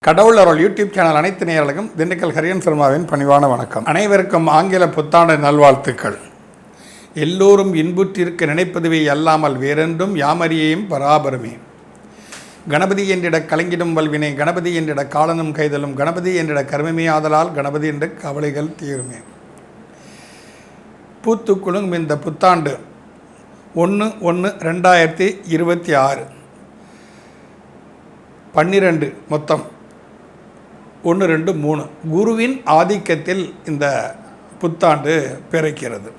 கடவுள் அருள் YouTube channel அனைத்து நேயர்களுக்கும் திண்டுக்கல் ஹரியன் சர்மாவின் பணிவான வணக்கம். அனைவருக்கும் ஆங்கில புத்தாண்டு நல்வாழ்த்துக்கள். எல்லோரும் இன்புற்றிருக்க நினைப்பதுவே அல்லாமல் வேறென்றும் யாமறியையும் பராபரமே. கணபதி என்றிட கலங்கிடும் வல்வினை, கணபதி என்றிட காலனும் கைதலும், கணபதி என்றிட கர்மமே ஆதலால் கணபதி என்ற கவலைகள் தீருமே. பூத்து குலுங்கும் இந்த புத்தாண்டு 1/1/2026 12 மொத்தம் 1, 2, 3 குருவின் ஆதிக்கத்தில் இந்த புத்தாண்டு பிறக்கிறது.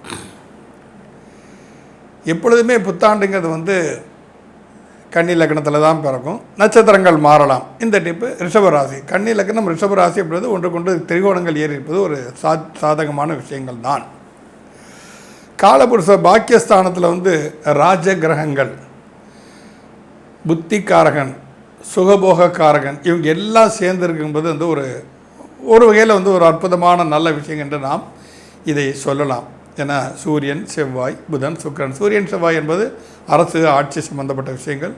எப்பொழுதுமே புத்தாண்டுங்கிறது கன்னி லக்னத்தில் தான் பிறக்கும். நட்சத்திரங்கள் மாறலாம். இந்த டிப்பு ரிஷபராசி, கன்னி லக்னம் ரிஷபராசி அப்படின்றது ஒன்றுக்கொண்டு திரிகோணங்கள் ஏறி இருப்பது ஒரு சாதகமான விஷயங்கள் தான். காலபுருஷ பாக்கியஸ்தானத்தில் ராஜ கிரகங்கள், புத்திக்காரகன், சுகபோகக்காரகன், இவங்க எல்லாம் சேர்ந்துருக்கும்போது ஒரு வகையில் ஒரு அற்புதமான நல்ல விஷயம் என்று நாம் இதை சொல்லலாம். ஏன்னா சூரியன், செவ்வாய், புதன், சுக்கிரன். சூரியன், செவ்வாய் என்பது அரசு ஆட்சி சம்பந்தப்பட்ட விஷயங்கள்.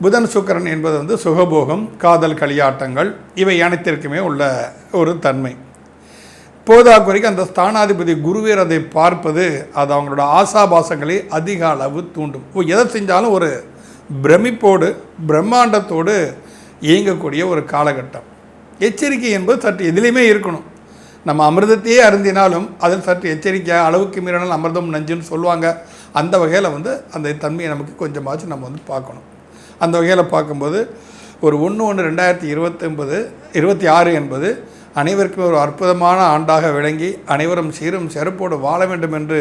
புதன், சுக்கிரன் என்பது சுகபோகம், காதல், களியாட்டங்கள், இவை அனைத்திற்குமே உள்ள ஒரு தன்மை. போதாக்குறைக்கு அந்த ஸ்தானாதிபதி குருவேர் அதை பார்ப்பது அது அவங்களோட ஆசாபாசங்களை அதிக அளவு தூண்டும். எதை செஞ்சாலும் ஒரு பிரமிப்போடு பிரம்மாண்டத்தோடு இயங்கக்கூடிய ஒரு காலகட்டம். எச்சரிக்கை என்பது சற்று எதிலையுமே இருக்கணும். நம்ம அமிர்தத்தையே அருந்தினாலும் அதில் சற்று எச்சரிக்கையாக, அளவுக்கு மீறினால் அமிர்தம் நஞ்சுன்னு சொல்லுவாங்க. அந்த வகையில் அந்த தன்மையை நமக்கு கொஞ்சமாச்சும் நம்ம பார்க்கணும். அந்த வகையில் பார்க்கும்போது ஒரு 1/1/2026 என்பது அனைவருக்கும் ஒரு அற்புதமான ஆண்டாக விளங்கி அனைவரும் சீரும் சிறப்போடு வாழ வேண்டும் என்று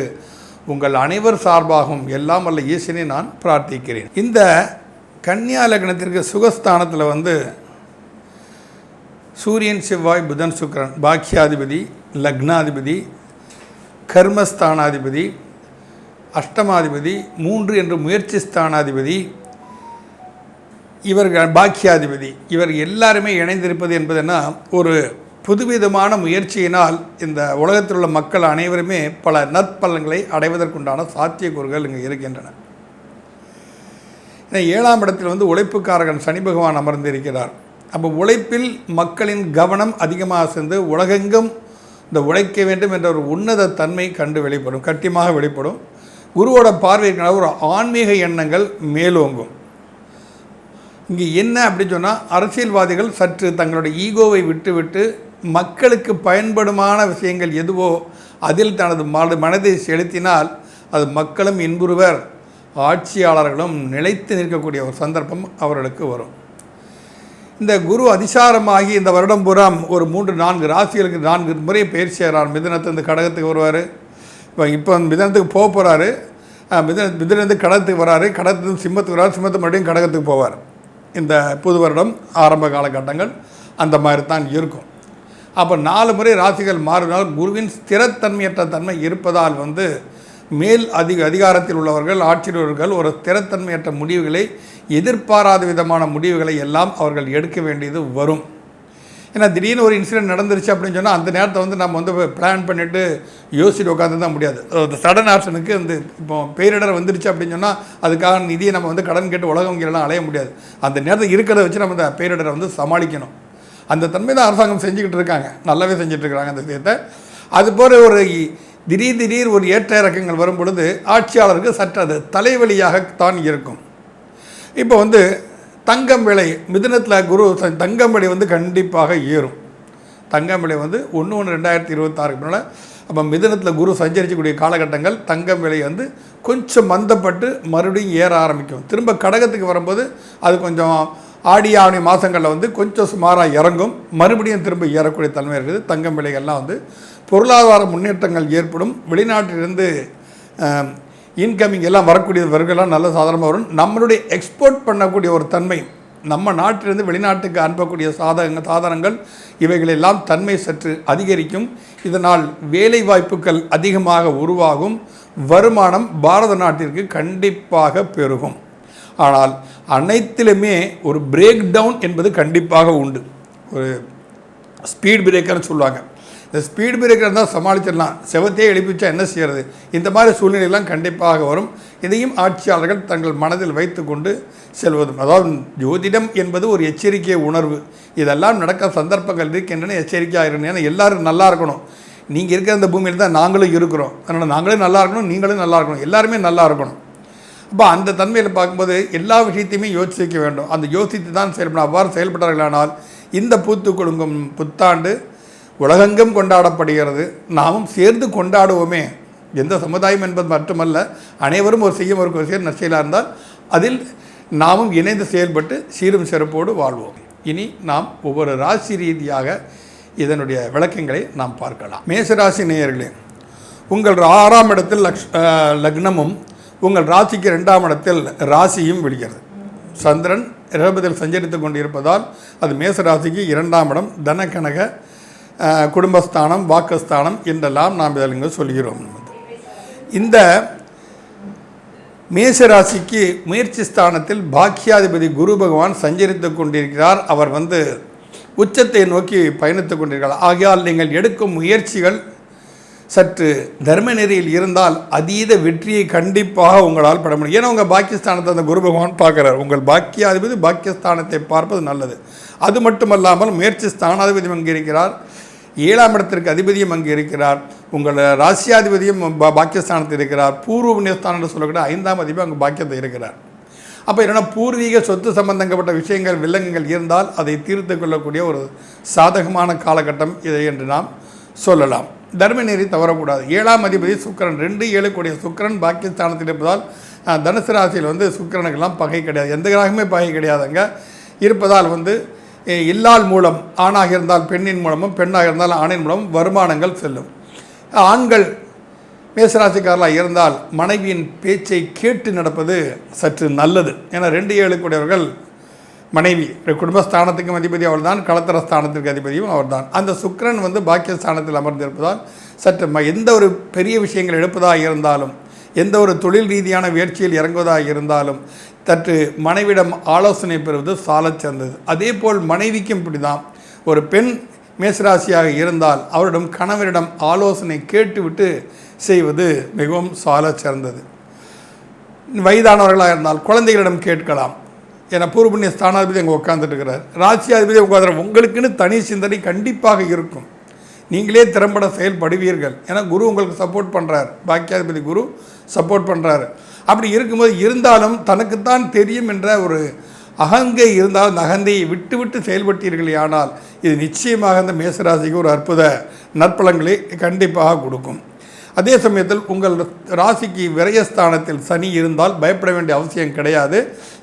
உங்கள் அனைவர் சார்பாகவும் எல்லாம் வல்ல ஈசனை நான் பிரார்த்திக்கிறேன். இந்த கன்னியா லக்னத்திற்கு சுகஸ்தானத்தில் சூரியன், செவ்வாய், புதன், சுக்கிரன் பாக்கியாதிபதி, லக்னாதிபதி, கர்மஸ்தானாதிபதி, அஷ்டமாதிபதி, 3 என்று முயற்சி ஸ்தானாதிபதி, இவர்கள் பாக்கியாதிபதி, இவர் எல்லாருமே இணைந்திருப்பது என்பதுன்னா ஒரு புதுவிதமான முயற்சியினால் இந்த உலகத்தில் உள்ள மக்கள் அனைவருமே பல நற்பலன்களை அடைவதற்குண்டான சாத்தியக்கூறுகள் இங்கே இருக்கின்றன. 7ஆம் இடத்தில் உழைப்புக்காரகன் சனி பகவான் அமர்ந்திருக்கிறார். அப்போ உழைப்பில் மக்களின் கவனம் அதிகமாக சேர்ந்து உலகெங்கும் இந்த உழைக்க வேண்டும் என்ற ஒரு உன்னத தன்மை வெளிப்படும், கட்டியமாக வெளிப்படும். குருவோட பார்வையினால் ஒரு ஆன்மீக எண்ணங்கள் மேலோங்கும். இங்கே என்ன அப்படின்னு சொன்னால், அரசியல்வாதிகள் சற்று தங்களுடைய ஈகோவை விட்டுவிட்டு மக்களுக்கு பயன்படுமான விஷயங்கள் எதுவோ அதில் தனது மனதை செலுத்தினால் அது மக்களும் இன்புறுவர், ஆட்சியாளர்களும் நிலைத்து நிற்கக்கூடிய ஒரு சந்தர்ப்பம் அவர்களுக்கு வரும். இந்த குரு அதிசாரமாகி இந்த வருடம் பூராம் ஒரு 3-4 ராசிகளுக்கு 4 முறை பயிற்சி செய்கிறார். மிதுனத்திலிருந்து கடகத்துக்கு வருவார். இப்போ மிதுனத்துக்கு போகிறாரு. மிதுனத்து கடகத்துக்கு வராரு. கடகத்துலேருந்து சிம்மத்துக்கு வராரு. சிம்மத்து மறுபடியும் கடகத்துக்கு போவார். இந்த புது வருடம் ஆரம்ப காலகட்டங்கள் அந்த மாதிரி தான் இருக்கும். அப்போ 4 முறை ராசிகள் மாறினால் குருவின் ஸ்திரத்தன்மையற்ற தன்மை இருப்பதால் மேல் அதிகாரத்தில் உள்ளவர்கள், ஆட்சியர்கள் ஒரு ஸ்திரத்தன்மையற்ற முடிவுகளை, எதிர்பாராத விதமான முடிவுகளை எல்லாம் அவர்கள் எடுக்க வேண்டியது வரும். ஏன்னா திடீர்னு ஒரு இன்சிடென்ட் நடந்துருச்சு அப்படின்னு சொன்னால் அந்த நேரத்தை நம்ம பிளான் பண்ணிவிட்டு யோசிச்சுட்டு உட்காந்து தான் முடியாது. சடன் ஆப்ஷனுக்கு இப்போ பேரிடர் வந்துருச்சு அப்படின்னு சொன்னால் அதுக்காக நிதியை நம்ம கடன் கேட்டு உலகம் வங்கியெல்லாம் அலைய முடியாது. அந்த நேரத்தை இருக்கிறத வச்சு நம்ம இந்த பேரிடரை சமாளிக்கணும். அந்த தன்மை தான் அரசாங்கம் செஞ்சுக்கிட்டு இருக்காங்க, நல்லாவே செஞ்சிட்ருக்கிறாங்க அந்த விஷயத்தை. அதுபோல் ஒரு திடீர் ஒரு ஏற்ற இறக்கங்கள் வரும் பொழுது ஆட்சியாளருக்கு சற்று அது தலைவலியாகத்தான் இருக்கும். இப்போ தங்கம் விலை, மிதுனத்தில் குரு தங்கம் விலை கண்டிப்பாக ஏறும். தங்கம் விலை 1/1/2026 முன்னால் அப்போ மிதுனத்தில் குரு சஞ்சரிக்கக்கூடிய காலகட்டங்கள் தங்கம் விலை கொஞ்சம் மந்தப்பட்டு மறுபடியும் ஏற ஆரம்பிக்கும். திரும்ப கடகத்துக்கு வரும்போது அது கொஞ்சம் ஆடி ஆவணி மாதங்களில் கொஞ்சம் சுமாராக இறங்கும், மறுபடியும் திரும்ப ஏறக்கூடிய தன்மை இருக்குது. தங்கம் விலைகள்லாம் பொருளாதார முன்னேற்றங்கள் ஏற்படும். வெளிநாட்டிலிருந்து இன்கமிங் எல்லாம் வரக்கூடியவர்கள்லாம் நல்ல சாதாரணமாக வரும். நம்மளுடைய எக்ஸ்போர்ட் பண்ணக்கூடிய ஒரு தன்மை, நம்ம நாட்டிலிருந்து வெளிநாட்டுக்கு அனுப்பக்கூடிய சாதனங்கள் இவைகளெல்லாம் தன்மை சற்று அதிகரிக்கும். இதனால் வேலை வாய்ப்புகள் அதிகமாக உருவாகும். வருமானம் பாரத நாட்டிற்கு கண்டிப்பாக பெருகும். ஆனால் அனைத்திலுமே ஒரு பிரேக் டவுன் என்பது கண்டிப்பாக உண்டு. ஒரு ஸ்பீட் பிரேக்கர்னு சொல்லுவாங்க. இந்த ஸ்பீட் பிரேக்கர் தான் சமாளிச்சிடலாம், செவத்தையே எழுப்பிச்சா என்ன செய்கிறது, இந்த மாதிரி சூழ்நிலையெல்லாம் கண்டிப்பாக வரும். இதையும் ஆட்சியாளர்கள் தங்கள் மனதில் வைத்து கொண்டு செல்வதும். அதாவது ஜோதிடம் என்பது ஒரு எச்சரிக்கை உணர்வு. இதெல்லாம் நடக்க சந்தர்ப்பங்கள் இருக்கின்றன, எச்சரிக்கையாக இருக்கணும். ஏன்னா எல்லோரும் நல்லா இருக்கணும். நீங்கள் இருக்கிற அந்த பூமியில் தான் நாங்களும் இருக்கிறோம். அதனால் நாங்களும் நல்லா இருக்கணும், நீங்களும் நல்லா இருக்கணும், எல்லாருமே நல்லா இருக்கணும். அப்போ அந்த தன்மையில் பார்க்கும்போது எல்லா விஷயத்தையுமே யோசிக்க வேண்டும். அந்த யோசித்து தான் செயல்படும். அவ்வாறு செயல்பட்டார்களானால் இந்த பூத்து கொடுங்கும் புத்தாண்டு உலகெங்கும் கொண்டாடப்படுகிறது. நாமும் சேர்ந்து கொண்டாடுவோமே. எந்த சமுதாயம் என்பது மட்டுமல்ல, அனைவரும் ஒரு செய்யும் ஒரு சேர் நற்செயலாக இருந்தால் அதில் நாமும் இணைந்து செயல்பட்டு சீரும் சிறப்போடு வாழ்வோம். இனி நாம் ஒவ்வொரு ராசி ரீதியாக இதனுடைய விளக்கங்களை நாம் பார்க்கலாம். மேசராசி நேயர்களே, உங்கள் 6ஆம் இடத்தில் லக்னமும் உங்கள் ராசிக்கு 2ஆம் இடத்தில் ராசியும் விடுகிறது. சந்திரன் ரிஷபத்தில் சஞ்சரித்து கொண்டு இருப்பதால் அது மேசராசிக்கு 2ஆம் இடம், தனக்கனக குடும்பஸ்தானம், வாக்குஸ்தானம் என்றெல்லாம் நாம் இதில் இங்கே சொல்கிறோம். இந்த மேசராசிக்கு முயற்சி ஸ்தானத்தில் பாக்கியாதிபதி குரு பகவான் சஞ்சரித்து கொண்டிருக்கிறார். அவர் உச்சத்தை நோக்கி பயணித்து கொண்டிருக்கிறார். ஆகையால் நீங்கள் எடுக்கும் முயற்சிகள் சற்று தர்ம நெறியில் இருந்தால் அதீத வெற்றியை கண்டிப்பாக உங்களால் பெற முடியும். ஏன்னா உங்கள் பாக்கியஸ்தானத்தை அந்த குரு பகவான் பார்க்குறார். உங்கள் பாக்கியாதிபதி பாக்கியஸ்தானத்தை பார்ப்பது நல்லது. அது மட்டுமல்லாமல் முயற்சி ஸ்தானாதிபதியும் அங்கே இருக்கிறார், 7ஆம் இடத்திற்கு அதிபதியும் அங்கே இருக்கிறார், உங்கள் ராசியாதிபதியும் பாக்கியஸ்தானத்தில் இருக்கிறார், பூர்வ புண்ணியஸ்தானம் என்று சொல்லக்கூடிய 5ஆம் அதிபதி அங்கே பாக்கியத்தில் இருக்கிறார். அப்போ என்னென்னா பூர்வீக சொத்து சம்பந்தப்பட்ட விஷயங்கள் வில்லங்கங்கள் இருந்தால் அதை தீர்த்து கொள்ளக்கூடிய ஒரு சாதகமான காலகட்டம் இதை என்று நாம் சொல்லலாம். தர்ம நெறி தவறக்கூடாது. 7ஆம் அதிபதி சுக்கிரன், 2-7 கூடிய சுக்கிரன் பாக்கியஸ்தானத்தில் இருப்பதால் தனுசு ராசியில் சுக்கிரனுக்கெல்லாம் பகை கிடையாது, எந்த கிரகமே பகை கிடையாதுங்க. இருப்பதால் இல்லால் மூலம் ஆணாக இருந்தால் பெண்ணின் மூலமும், பெண்ணாக இருந்தால் ஆணின் மூலமும் வருமானங்கள் செல்லும். ஆண்கள் மேசராசிக்காரர்களாக இருந்தால் மனைவியின் பேச்சை கேட்டு நடப்பது சற்று நல்லது. ஏன்னா 2-7 கூடியவர்கள் மனைவி குடும்பஸ்தானத்துக்கும் அதிபதி அவர் தான், களத்திர ஸ்தானத்திற்கு அதிபதியும் அவர் தான். அந்த சுக்கிரன் பாக்கியஸ்தானத்தில் அமர்ந்திருப்பதால் சற்று எந்த ஒரு பெரிய விஷயங்கள் எடுப்பதாக இருந்தாலும், எந்த ஒரு தொழில் ரீதியான முயற்சியில் இறங்குவதாக இருந்தாலும் சற்று மனைவிடம் ஆலோசனை பெறுவது சாலச் சிறந்தது. அதே போல் மனைவிக்கும் இப்படி தான். ஒரு பெண் மேசராசியாக இருந்தால் அவரிடம் கணவரிடம் ஆலோசனை கேட்டுவிட்டு செய்வது மிகவும் சாலச் சிறந்தது. வயதானவர்களாக இருந்தால் குழந்தைகளிடம் கேட்கலாம். ஏன்னா பூர்வ புண்ணிய ஸ்தானாதிபதி அங்கே உட்காந்துட்டு இருக்கிறார், ராசியாதிபதி உட்காந்துற உங்களுக்குன்னு தனி சிந்தனை கண்டிப்பாக இருக்கும். நீங்களே திறம்பட செயல்படுவீர்கள். ஏன்னா குரு உங்களுக்கு சப்போர்ட் பண்ணுறார், பாக்கியாதிபதி குரு சப்போர்ட் பண்ணுறாரு. அப்படி இருக்கும்போது இருந்தாலும் தனக்குத்தான் தெரியும் என்ற ஒரு அகங்கை இருந்தால் அந்த அகந்தையை விட்டு விட்டு செயல்பட்டீர்களே ஆனால் இது நிச்சயமாக அந்த மேசராசிக்கு ஒரு அற்புத நற்பலன்களை கண்டிப்பாக கொடுக்கும். அதே சமயத்தில் உங்கள் ராசிக்கு விரயஸ்தானத்தில் சனி இருந்தால் பயப்பட வேண்டிய அவசியம் கிடையாது.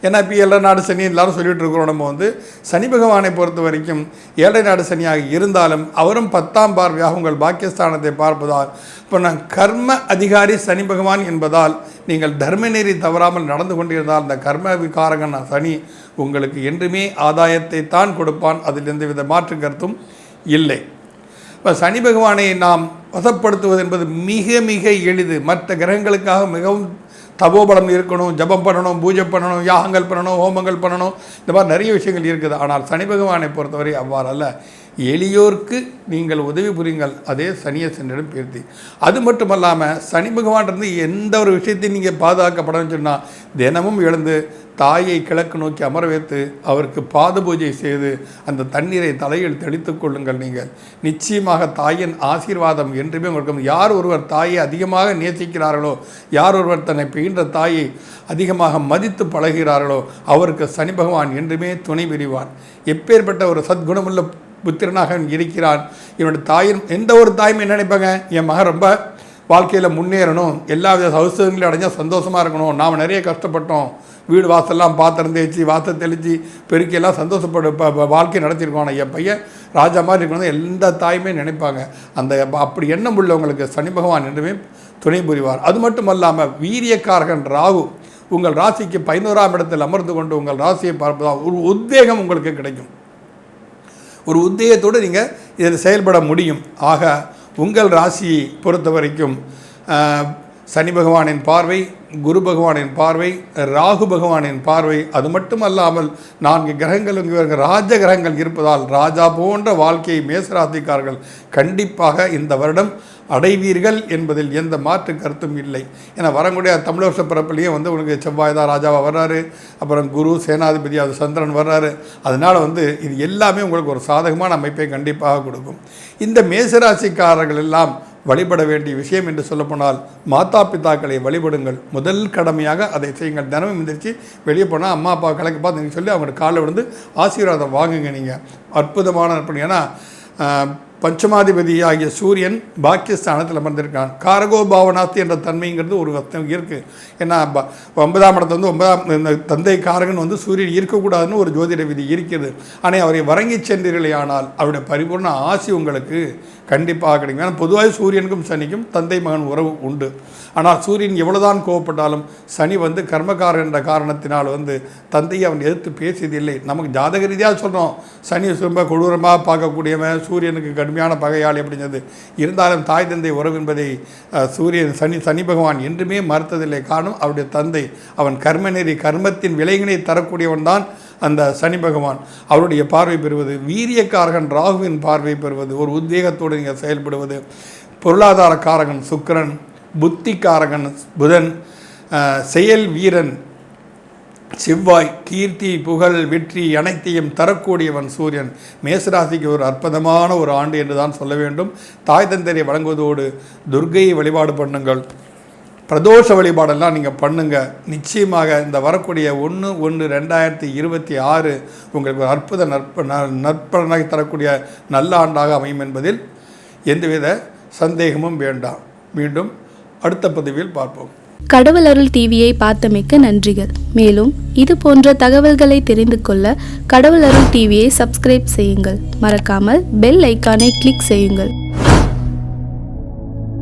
ஏன்னா இப்போ ஏழரை நாடு சனி எல்லாரும் சொல்லிகிட்டு இருக்கிறோம். நம்ம சனி பகவானை பொறுத்த வரைக்கும் 7 நாடு சனியாக இருந்தாலும் அவரும் 10ஆம் பார்வையாக உங்கள் பாக்கியஸ்தானத்தை பார்ப்பதால் இப்போ நான் கர்ம அதிகாரி சனி பகவான் என்பதால் நீங்கள் தர்ம நெறி தவறாமல் நடந்து கொண்டிருந்தால் அந்த கர்ம விகாரகன் சனி உங்களுக்கு என்றுமே ஆதாயத்தை தான் கொடுப்பான். அதில் எந்தவித மாற்று கருத்தும் இல்லை. இப்போ சனி பகவானை நாம் வசப்படுத்துவது என்பது மிக மிக எளிது. மற்ற கிரகங்களுக்காக மிகவும் தபோபலம் இருக்கணும், ஜபம் பண்ணணும், பூஜை பண்ணணும், யாகங்கள் பண்ணணும், ஹோமங்கள் பண்ணணும், இந்த மாதிரி நிறைய விஷயங்கள் இருக்குது. ஆனால் சனி பகவானை பொறுத்தவரை அவ்வாறு அல்ல. எளியோருக்கு நீங்கள் உதவி புரியுங்கள், அதே சனியை சென்றிடம் பேர்த்தி. அது மட்டும் இல்லாமல் சனி பகவான் எந்த ஒரு விஷயத்தையும் நீங்கள் பாதுகாக்கப்படணும்னு சொன்னால் தினமும் எழுந்து தாயை கிழக்கு நோக்கி அமர வைத்து அவருக்கு பாத பூஜை செய்து அந்த தண்ணீரை தலையில் தெளித்து கொள்ளுங்கள். நீங்கள் நிச்சயமாக தாயின் ஆசீர்வாதம் என்றுமே உங்களுக்கு. யார் ஒருவர் தாயை அதிகமாக நேசிக்கிறார்களோ, யார் ஒருவர் தன்னை பெய்கின்ற தாயை அதிகமாக மதித்து பழகிறார்களோ அவருக்கு சனி பகவான் என்றுமே துணை புரிவான். எப்பேற்பட்ட ஒரு சத்குணமுள்ள புத்திரனாக இருக்கிறான். என்னோடய தாயின் எந்த ஒரு தாயுமே என்ன நினைப்பாங்க, என் மகன் ரொம்ப வாழ்க்கையில் முன்னேறணும், எல்லா வித சௌசரியங்களையும் அடைஞ்சால் சந்தோஷமாக இருக்கணும், நாம் நிறைய கஷ்டப்பட்டோம், வீடு வாசல்லாம் பாத்திரம் தேய்ச்சி வாசல் தெளித்து பெருக்கியெல்லாம் சந்தோஷப்படு வாழ்க்கை நடத்தியிருக்கோம், ஆனால் என் பையன் ராஜா மாதிரி இருக்கணும் எந்த தாயுமே நினைப்பாங்க. அந்த அப்படி எண்ணம் உள்ளவங்களுக்கு சனி பகவான் என்றுமே துணை புரிவார். அது மட்டும் இல்லாமல் வீரியக்காரகன் ராகு உங்கள் ராசிக்கு 11ஆம் இடத்தில் அமர்ந்து கொண்டு உங்கள் ராசியை பார்ப்பதால் ஒரு உத்வேகம் உங்களுக்கு கிடைக்கும். ஒரு உத்வேகத்தோடு நீங்கள் இதில் செயல்பட முடியும். ஆக உங்கள் ராசியை பொறுத்த வரைக்கும் சனி பகவானின் பார்வை, குரு பகவானின் பார்வை, ராகு பகவானின் பார்வை, அது மட்டும் அல்லாமல் 4 கிரகங்கள் ராஜ கிரகங்கள் இருப்பதால் ராஜா போன்ற வாழ்க்கையை மேசராசிக்காரர்கள் கண்டிப்பாக இந்த வருடம் அடைவீர்கள் என்பதில் எந்த மாற்று கருத்தும் இல்லை. ஏன்னா வரக்கூடிய தமிழ் வருஷ பிறப்பிலேயே வந்து உங்களுக்கு செவ்வாய் தான் ராஜாவாக வர்றாரு, அப்புறம் குரு சேனாதிபதி அது சந்திரன் வர்றாரு. அதனால் வந்து இது எல்லாமே உங்களுக்கு ஒரு சாதகமான அமைப்பை கண்டிப்பாக கொடுக்கும். இந்த மேசராசிக்காரர்கள் எல்லாம் வழிபட வேண்டிய விஷயம் என்று சொல்லப்போனால் மாதா பிதாக்களை வழிபடுங்கள். முதல் கடமையாக அதை செய்யுங்கள். தினமும் எந்திரிச்சு வெளியே போனால் அம்மா அப்பா கணக்கு பார்த்து நீங்கள் சொல்லி அவங்களோட காலை விழுந்து ஆசீர்வாதம் வாங்குங்க. நீங்கள் அற்புதமான நற்பணி. ஏன்னா பஞ்சமாதிபதி ஆகிய சூரியன் பாக்கியஸ்தானத்தில் அமர்ந்திருக்கான். காரகோ பாவனாஸ்தி என்ற தன்மைங்கிறது ஒரு இருக்குது. ஏன்னா 9ஆம் இடத்துல வந்து 9ஆம் தந்தை காரகன் வந்து சூரியன் இருக்கக்கூடாதுன்னு ஒரு ஜோதிட விதி இருக்கிறது. ஆனால் அவரை வணங்கி சென்றீர்களே ஆனால் அவருடைய பரிபூர்ண ஆசி உங்களுக்கு கண்டிப்பாக கிடைக்கும். ஏன்னா பொதுவாக சூரியனுக்கும் சனிக்கும் தந்தை மகன் உறவு உண்டு. ஆனால் சூரியன் எவ்வளோதான் கோவப்பட்டாலும் சனி வந்து கர்மக்காரன் என்ற காரணத்தினால் வந்து தந்தையை அவன் எதிர்த்து பேசியதில்லை. நமக்கு ஜாதக ரீதியாக சொல்கிறோம் சனி ரொம்ப கொடூரமாக பார்க்கக்கூடியவன், சூரியனுக்கு கடுமையான பகையாளி அப்படிங்கிறது. இருந்தாலும் தாய் தந்தை உறவு என்பதை சனி பகவான் என்றுமே மறுத்ததில்லை. காரணம் அவருடைய தந்தை அவன் கர்மநெறி கர்மத்தின் விளைவினை தரக்கூடியவன் தான் அந்த சனி பகவான். அவருடைய பார்வை பெறுவது, வீரியக்காரகன் ராகுவின் பார்வை பெறுவது, ஒரு உத்வேகத்தோடு நீங்கள் செயல்படுவது, பொருளாதார காரகன் சுக்கிரன், புத்திக்காரகன் புதன், செயல் வீரன் செவ்வாய், கீர்த்தி புகழ் வெற்றி அனைத்தையும் தரக்கூடியவன் சூரியன். மேசராசிக்கு ஒரு அற்புதமான ஒரு ஆண்டு என்று தான் சொல்ல வேண்டும். தாய் தந்தையை வழங்குவதோடு துர்க்கையை வழிபாடு பண்ணுங்கள், பிரதோஷ வழிபாடெல்லாம் நீங்கள் பண்ணுங்கள். நிச்சயமாக இந்த வரக்கூடிய 1/1/2026 உங்களுக்கு ஒரு அற்புத நற்பலனாக தரக்கூடிய நல்ல ஆண்டாக அமையும் என்பதில் எந்தவித சந்தேகமும் வேண்டாம். மீண்டும் அடுத்த பதிவில் பார்ப்போம். கடவுள் அருள் டிவியை பார்த்தமைக்கு நன்றிகள். மேலும் இது போன்ற தகவல்களை தெரிந்து கொள்ள கடவுள் அருள் டிவியை சப்ஸ்கிரைப் செய்யுங்கள். மறக்காமல் பெல் ஐக்கானை கிளிக் செய்யுங்கள்.